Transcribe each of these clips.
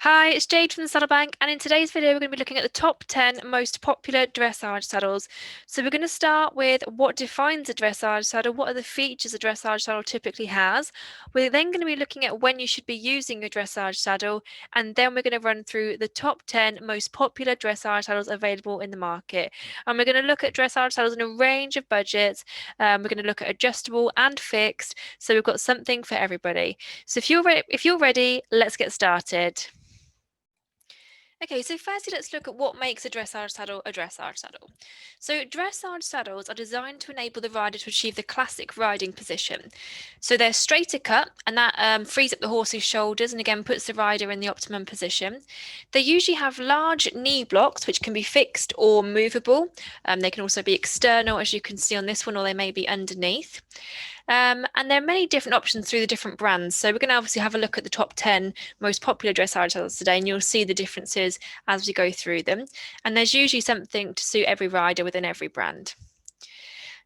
Hi, it's Jade from the Saddle Bank, and in today's video, we're going to be looking at the top 10 most popular dressage saddles. So, we're going to start with what defines a dressage saddle, what are the features a dressage saddle typically has. We're then going to be looking at when you should be using a dressage saddle, and then we're going to run through the top 10 most popular dressage saddles available in the market. And we're going to look at dressage saddles in a range of budgets. We're going to look at adjustable and fixed, so we've got something for everybody. So, if you're ready, let's get started. Okay, so firstly, let's look at what makes a dressage saddle a dressage saddle. So, dressage saddles are designed to enable the rider to achieve the classic riding position. So, they're straighter cut, and that frees up the horse's shoulders and again puts the rider in the optimum position. They usually have large knee blocks, which can be fixed or movable. They can also be external, as you can see on this one, or they may be underneath. And there are many different options through the different brands. So we're going to obviously have a look at the top 10 most popular dressage saddles today, and you'll see the differences as we go through them. And there's usually something to suit every rider within every brand.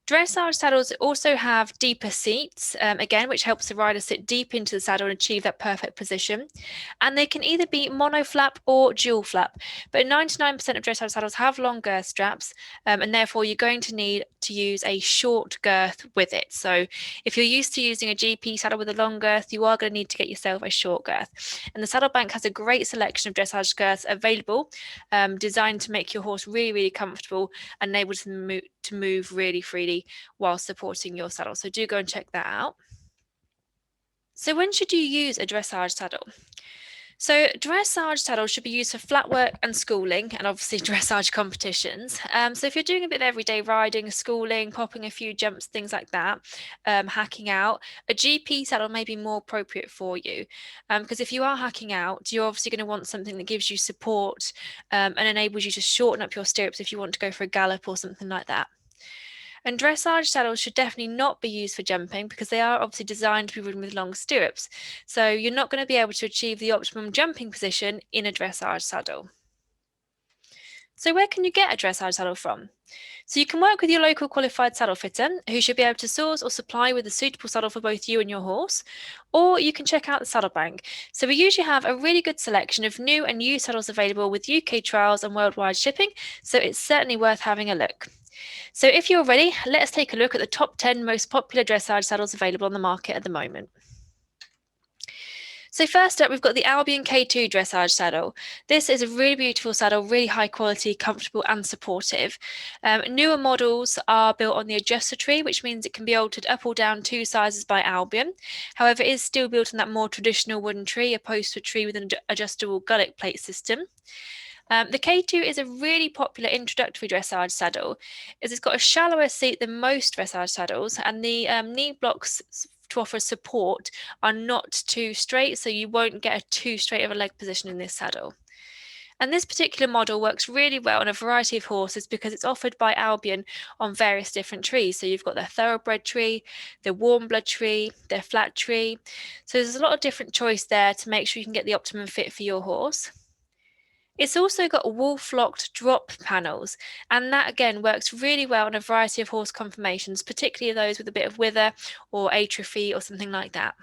Dressage saddles also have deeper seats, again, which helps the rider sit deep into the saddle and achieve that perfect position. And they can either be monoflap or dual flap, but 99% of dressage saddles have long girth straps, and therefore you're going to need to use a short girth with it. So if you're used to using a GP saddle with a long girth, you are going to need to get yourself a short girth. And the Saddle Bank has a great selection of dressage girths available, designed to make your horse really, really comfortable and able to move really freely while supporting your saddle. So do go and check that out. So when should you use a dressage saddle? So dressage saddles should be used for flat work and schooling, and obviously dressage competitions. So if you're doing a bit of everyday riding, schooling, popping a few jumps, things like that, hacking out, a GP saddle may be more appropriate for you. Because if you are hacking out, you're obviously going to want something that gives you support and enables you to shorten up your stirrups if you want to go for a gallop or something like that. And dressage saddles should definitely not be used for jumping because they are obviously designed to be ridden with long stirrups. So you're not going to be able to achieve the optimum jumping position in a dressage saddle. So where can you get a dressage saddle from? So you can work with your local qualified saddle fitter who should be able to source or supply with a suitable saddle for both you and your horse, or you can check out the Saddle Bank. So we usually have a really good selection of new and used saddles available with UK trials and worldwide shipping, so it's certainly worth having a look. So if you're ready, let's take a look at the top 10 most popular dressage saddles available on the market at the moment. So first up, we've got the Albion K2 dressage saddle. This is a really beautiful saddle, really high quality, comfortable and supportive. Newer models are built on the adjuster tree, which means it can be altered up or down 2 sizes by Albion. However, it is still built on that more traditional wooden tree, opposed to a tree with an adjustable gullet plate system. The K2 is a really popular introductory dressage saddle, as it's got a shallower seat than most dressage saddles, and the knee blocks to offer support are not too straight, so you won't get a too straight of a leg position in this saddle. And this particular model works really well on a variety of horses because it's offered by Albion on various different trees. So you've got their thoroughbred tree, their warm blood tree, their flat tree. So there's a lot of different choice there to make sure you can get the optimum fit for your horse. It's also got wolf-locked drop panels, and that again works really well on a variety of horse conformations, particularly those with a bit of wither or atrophy or something like that.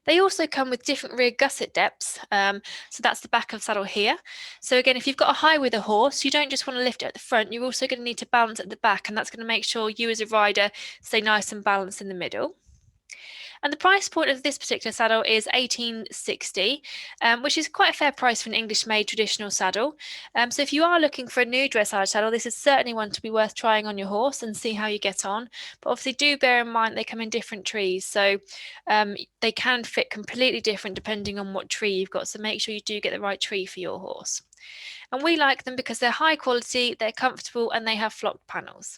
They also come with different rear gusset depths, so that's the back of the saddle here. So again, if you've got a high wither horse, you don't just want to lift it at the front, you're also going to need to balance at the back, and that's going to make sure you as a rider stay nice and balanced in the middle. And the price point of this particular saddle is $18.60, which is quite a fair price for an English-made traditional saddle. So if you are looking for a new dressage saddle, this is certainly one to be worth trying on your horse and see how you get on. But obviously do bear in mind they come in different trees, so they can fit completely different depending on what tree you've got. So make sure you do get the right tree for your horse. And we like them because they're high quality, they're comfortable, and they have flocked panels.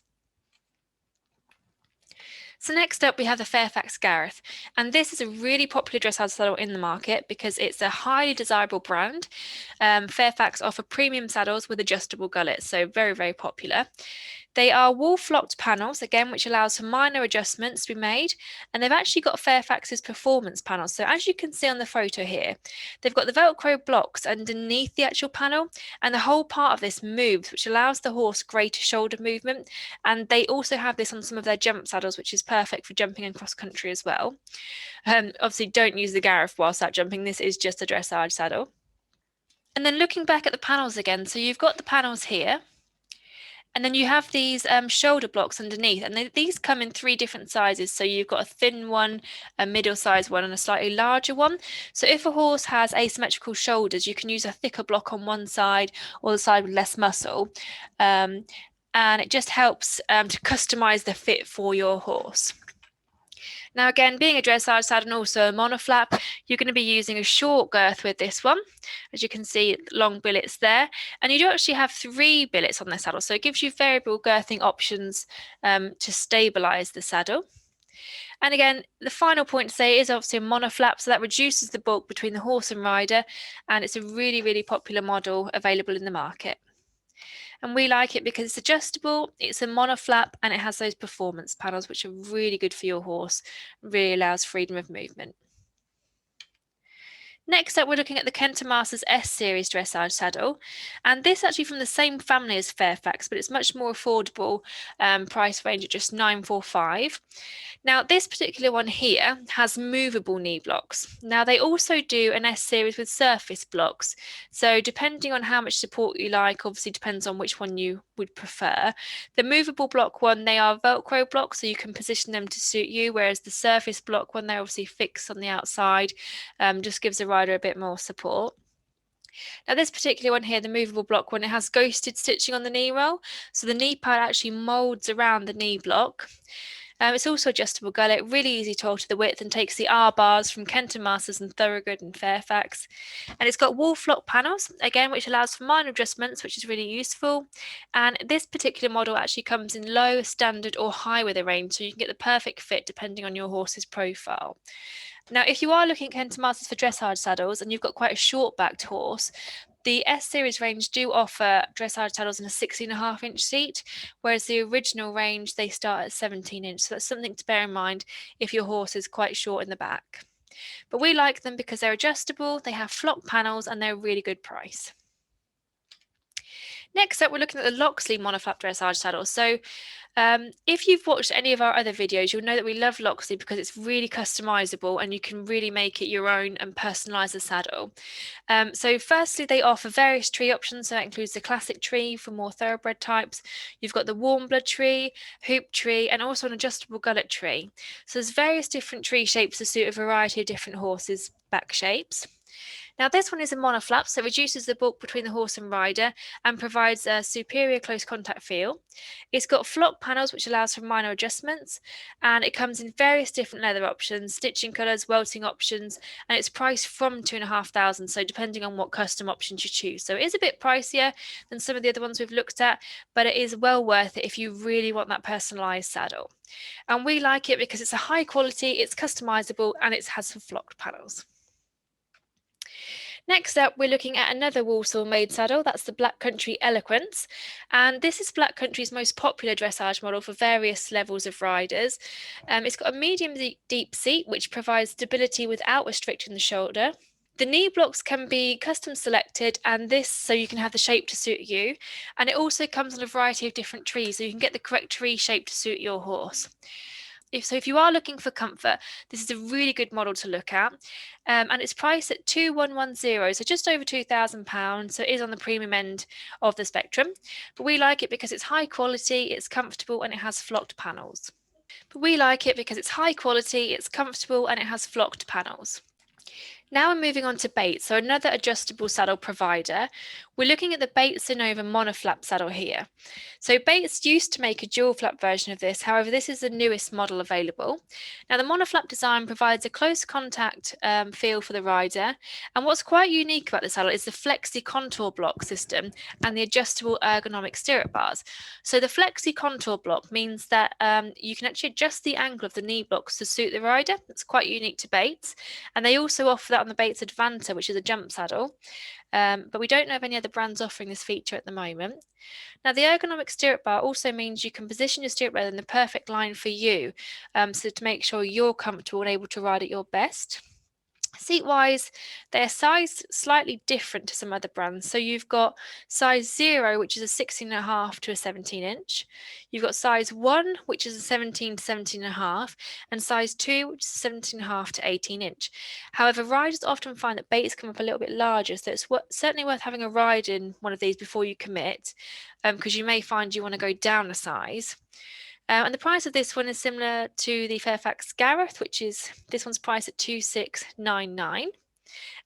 So next up we have the Fairfax Gareth, and this is a really popular dressage saddle in the market because it's a highly desirable brand. Fairfax offer premium saddles with adjustable gullets, so very, very popular. They are wall-flocked panels, again, which allows for minor adjustments to be made, and they've actually got Fairfax's performance panels. So as you can see on the photo here, they've got the Velcro blocks underneath the actual panel, and the whole part of this moves, which allows the horse greater shoulder movement. And they also have this on some of their jump saddles, which is perfect for jumping and cross country as well. Obviously, don't use the Gareth whilst out jumping. This is just a dressage saddle. And then looking back at the panels again, so you've got the panels here, and then you have these shoulder blocks underneath, and these come in 3 different sizes. So you've got a thin one, a middle-sized one, and a slightly larger one. So if a horse has asymmetrical shoulders, you can use a thicker block on one side or the side with less muscle. And it just helps to customize the fit for your horse. Now again, being a dressage saddle and also a monoflap, you're going to be using a short girth with this one. As you can see, long billets there. And you do actually have 3 billets on the saddle, so it gives you variable girthing options to stabilize the saddle. And again, the final point to say is obviously a monoflap, so that reduces the bulk between the horse and rider, and it's a really, really popular model available in the market. And we like it because it's adjustable, it's a monoflap, and it has those performance panels, which are really good for your horse, really allows freedom of movement. Next up, we're looking at the Kenton Masters S Series dressage saddle, and this actually from the same family as Fairfax, but it's much more affordable price range at just $945. Now, this particular one here has movable knee blocks. Now, they also do an S Series with surface blocks, so depending on how much support you like, obviously depends on which one you would prefer. The movable block one, they are Velcro blocks, so you can position them to suit you, whereas the surface block one, they're obviously fixed on the outside, just gives the rider a bit more support. Now this particular one here, the movable block one, it has ghosted stitching on the knee roll, so the knee pad actually molds around the knee block. It's also adjustable gullet, really easy to alter the width, and takes the R bars from Kenton Masters and Thorogood and Fairfax. And it's got wall flock panels, again, which allows for minor adjustments, which is really useful. And this particular model actually comes in low, standard or high weather range, so you can get the perfect fit depending on your horse's profile. Now, if you are looking at Kenton Masters for dressage saddles and you've got quite a short-backed horse, the S Series range do offer dressage saddles in a 16.5-inch seat, whereas the original range, they start at 17-inch. So that's something to bear in mind if your horse is quite short in the back. But we like them because they're adjustable, they have flock panels, and they're a really good price. Next up, we're looking at the Loxley monoflap dressage saddle. So if you've watched any of our other videos, you'll know that we love Loxley because it's really customizable and you can really make it your own and personalize the saddle. So firstly, they offer various tree options. So that includes the classic tree for more thoroughbred types. You've got the warm blood tree, hoop tree, and also an adjustable gullet tree. So there's various different tree shapes to suit a variety of different horses' back shapes. Now this one is a monoflap, so it reduces the bulk between the horse and rider and provides a superior close contact feel. It's got flock panels which allows for minor adjustments, and it comes in various different leather options, stitching colours, welting options, and it's priced from $2,500, so depending on what custom options you choose. So it is a bit pricier than some of the other ones we've looked at, but it is well worth it if you really want that personalised saddle. And we like it because it's a high quality, it's customisable, and it has some flocked panels. Next up, we're looking at another Walsall made saddle, that's the Black Country Eloquence. And this is Black Country's most popular dressage model for various levels of riders. It's got a medium deep seat, which provides stability without restricting the shoulder. The knee blocks can be custom selected, and this so you can have the shape to suit you. And it also comes on a variety of different trees, so you can get the correct tree shape to suit your horse. If you are looking for comfort, this is a really good model to look at. And it's priced at 2,110, so just over £2,000. So it is on the premium end of the spectrum. But we like it because it's high quality, it's comfortable, and it has flocked panels. Now we're moving on to Bates, so another adjustable saddle provider. We're looking at the Bates Innova monoflap saddle here. So Bates used to make a dual flap version of this, however this is the newest model available. Now the monoflap design provides a close contact feel for the rider, and what's quite unique about the saddle is the flexi contour block system and the adjustable ergonomic stirrup bars. So the flexi contour block means that you can actually adjust the angle of the knee blocks to suit the rider. That's quite unique to Bates, and they also offer that on the Bates Advanta, which is a jump saddle, but we don't know of any other brands offering this feature at the moment. Now, the ergonomic stirrup bar also means you can position your stirrup rail in the perfect line for you, so to make sure you're comfortable and able to ride at your best. Seat-wise, they're sized slightly different to some other brands. So you've got size 0, which is a 16.5 to a 17-inch. You've got size 1, which is a 17 to 17.5, and size 2, which is 17.5 to 18-inch. However, riders often find that Bates come up a little bit larger, so it's certainly worth having a ride in one of these before you commit, because you may find you want to go down a size. And the price of this one is similar to the Fairfax Gareth, which is this one's priced at 2699.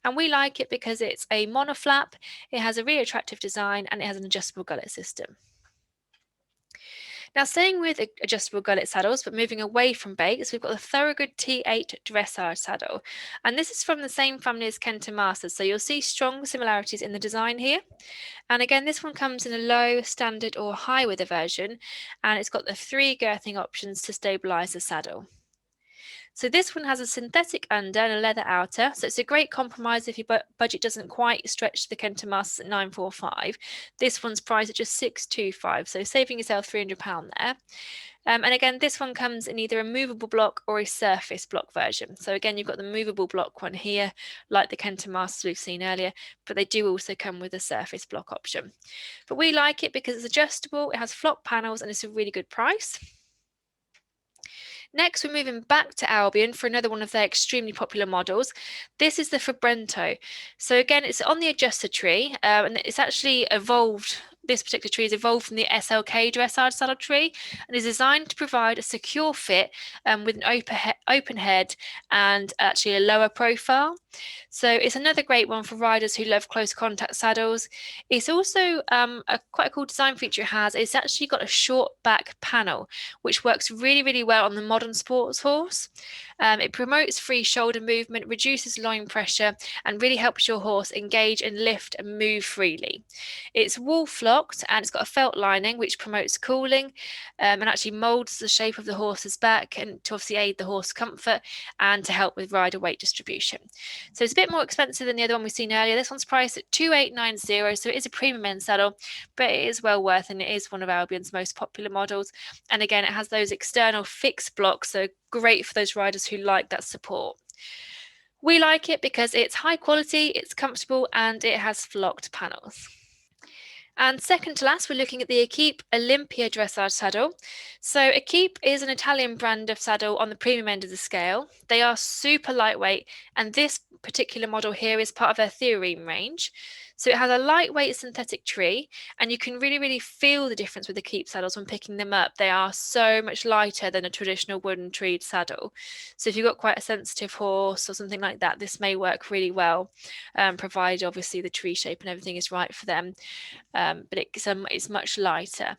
And we like it because it's a monoflap, it has a really attractive design, and it has an adjustable gullet system. Now, staying with adjustable gullet saddles, but moving away from Bates, we've got the Thorogood T8 Dressage saddle. And this is from the same family as Kenton Masters, so you'll see strong similarities in the design here. And again, this one comes in a low, standard, or high weather version, and it's got the 3 girthing options to stabilise the saddle. So this one has a synthetic under and a leather outer, so it's a great compromise if your budget doesn't quite stretch to the Kenton Masters at 945. This one's priced at just 625, so saving yourself £300 there. And again, this one comes in either a movable block or a surface block version. So again, you've got the movable block one here, like the Kenton Masters we've seen earlier, but they do also come with a surface block option. But we like it because it's adjustable, it has flock panels, and it's a really good price. Next, we're moving back to Albion for another one of their extremely popular models. This is the Fabrento. So again, it's on the adjuster tree, and it's actually evolved. This particular tree is evolved from the SLK dressage saddle tree and is designed to provide a secure fit with an open head and actually a lower profile. So it's another great one for riders who love close contact saddles. It's also quite a cool design feature it has. It's actually got a short back panel, which works really, really well on the modern sports horse. It promotes free shoulder movement, reduces loin pressure, and really helps your horse engage and lift and move freely. It's wool flocked and it's got a felt lining, which promotes cooling and actually molds the shape of the horse's back and to obviously aid the horse comfort and to help with rider weight distribution. So it's a bit more expensive than the other one we've seen earlier. This one's priced at 2890, so it is a premium end saddle, but it is well worth, and it is one of Albion's most popular models. And again, it has those external fixed blocks, so great for those riders who like that support. We like it because it's high quality, it's comfortable, and it has flocked panels. And second to last, we're looking at the Equipe Olympia dressage saddle. So Equipe is an Italian brand of saddle on the premium end of the scale. They are super lightweight, and this particular model here is part of their Theoreme range. So it has a lightweight synthetic tree, and you can really, really feel the difference with the Equipe saddles when picking them up. They are so much lighter than a traditional wooden treed saddle. So if you've got quite a sensitive horse or something like that, this may work really well, provided obviously the tree shape and everything is right for them. But it's much lighter.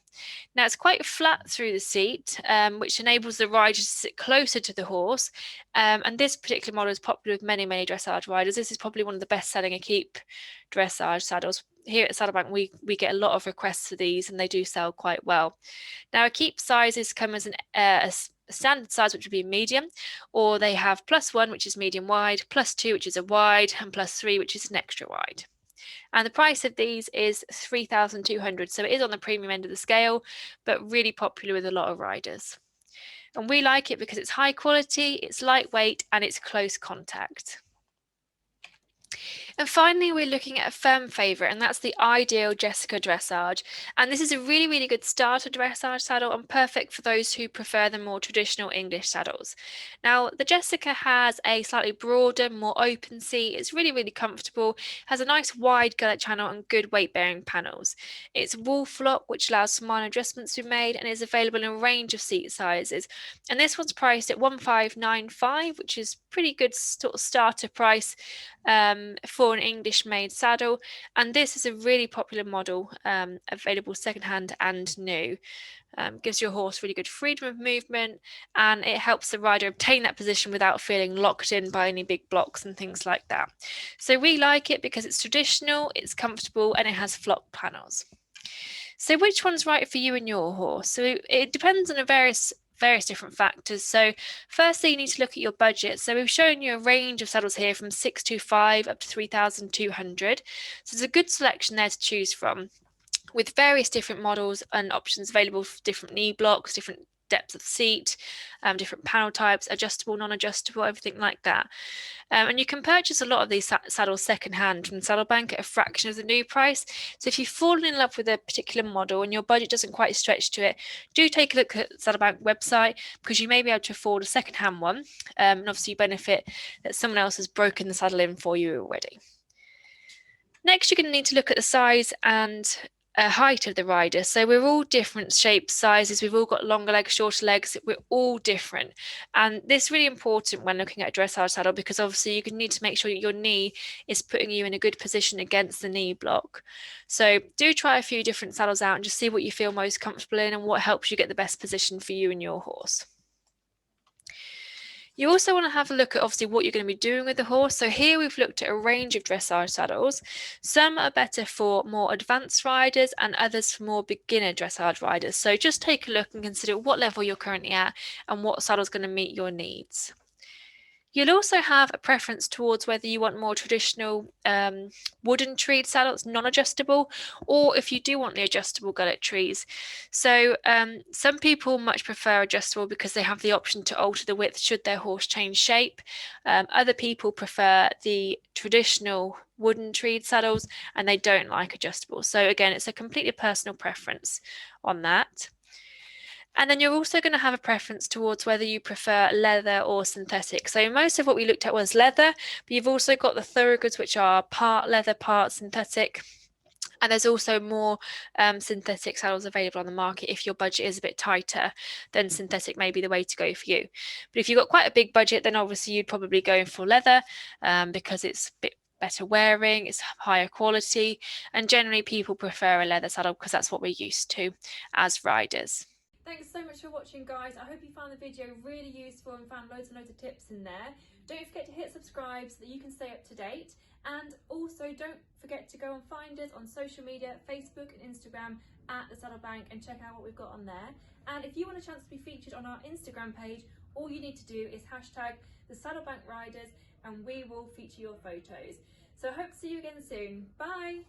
Now it's quite flat through the seat, which enables the rider to sit closer to the horse. And this particular model is popular with many, many dressage riders. This is probably one of the best-selling Equipe dressage saddles. Here at Saddlebank, we get a lot of requests for these, and they do sell quite well. Now, Equipe sizes come as a standard size, which would be medium, or they have +1, which is medium wide, +2, which is a wide, and +3, which is an extra wide. And the price of these is 3,200, so it is on the premium end of the scale, but really popular with a lot of riders. And we like it because it's high quality, it's lightweight, and it's close contact. And finally, we're looking at a firm favourite, and that's the Ideal Jessica Dressage. And this is a really, really good starter dressage saddle and perfect for those who prefer the more traditional English saddles. Now, the Jessica has a slightly broader, more open seat. It's really, really comfortable, has a nice wide gullet channel and good weight-bearing panels. It's wool flock, which allows some minor adjustments to be made, and is available in a range of seat sizes. And this one's priced at 1595, which is pretty good sort of starter price for an English made saddle, and this is a really popular model, available secondhand and new. Gives your horse really good freedom of movement, and it helps the rider obtain that position without feeling locked in by any big blocks and things like that. So we like it because it's traditional, it's comfortable, and it has flock panels. So which one's right for you and your horse? So it depends on various different factors. So firstly, you need to look at your budget. So we've shown you a range of saddles here from 625 up to 3,200. So there's a good selection there to choose from, with various different models and options available for different knee blocks, different depths of seat, different panel types, adjustable, non-adjustable, everything like that. And you can purchase a lot of these saddles secondhand from Saddle Bank at a fraction of the new price. So if you've fallen in love with a particular model and your budget doesn't quite stretch to it, do take a look at the Saddle Bank website, because you may be able to afford a secondhand one. And obviously you benefit that someone else has broken the saddle in for you already. Next, you're going to need to look at the size and height of the rider. So we're all different shapes, sizes. We've all got longer legs, shorter legs. We're all different. And this is really important when looking at a dressage saddle, because obviously you need to make sure that your knee is putting you in a good position against the knee block. So do try a few different saddles out and just see what you feel most comfortable in and what helps you get the best position for you and your horse. You also want to have a look at obviously what you're going to be doing with the horse. So here we've looked at a range of dressage saddles. Some are better for more advanced riders and others for more beginner dressage riders. So just take a look and consider what level you're currently at and what saddle is going to meet your needs. You'll also have a preference towards whether you want more traditional wooden treed saddles, non-adjustable, or if you do want the adjustable gullet trees. So some people much prefer adjustable because they have the option to alter the width should their horse change shape. Other people prefer the traditional wooden treed saddles and they don't like adjustable. So again, it's a completely personal preference on that. And then you're also going to have a preference towards whether you prefer leather or synthetic. So most of what we looked at was leather, but you've also got the thoroughgoods, which are part leather, part synthetic. And there's also more synthetic saddles available on the market. If your budget is a bit tighter, then synthetic may be the way to go for you. But if you've got quite a big budget, then obviously you'd probably go for leather because it's a bit better wearing, it's higher quality, and generally people prefer a leather saddle because that's what we're used to as riders. Thanks so much for watching, guys. I hope you found the video really useful and found loads and loads of tips in there. Don't forget to hit subscribe so that you can stay up to date. And also don't forget to go and find us on social media, Facebook and Instagram at The Saddle Bank, and check out what we've got on there. And if you want a chance to be featured on our Instagram page, all you need to do is hashtag The Saddle Bank Riders and we will feature your photos. So I hope to see you again soon. Bye!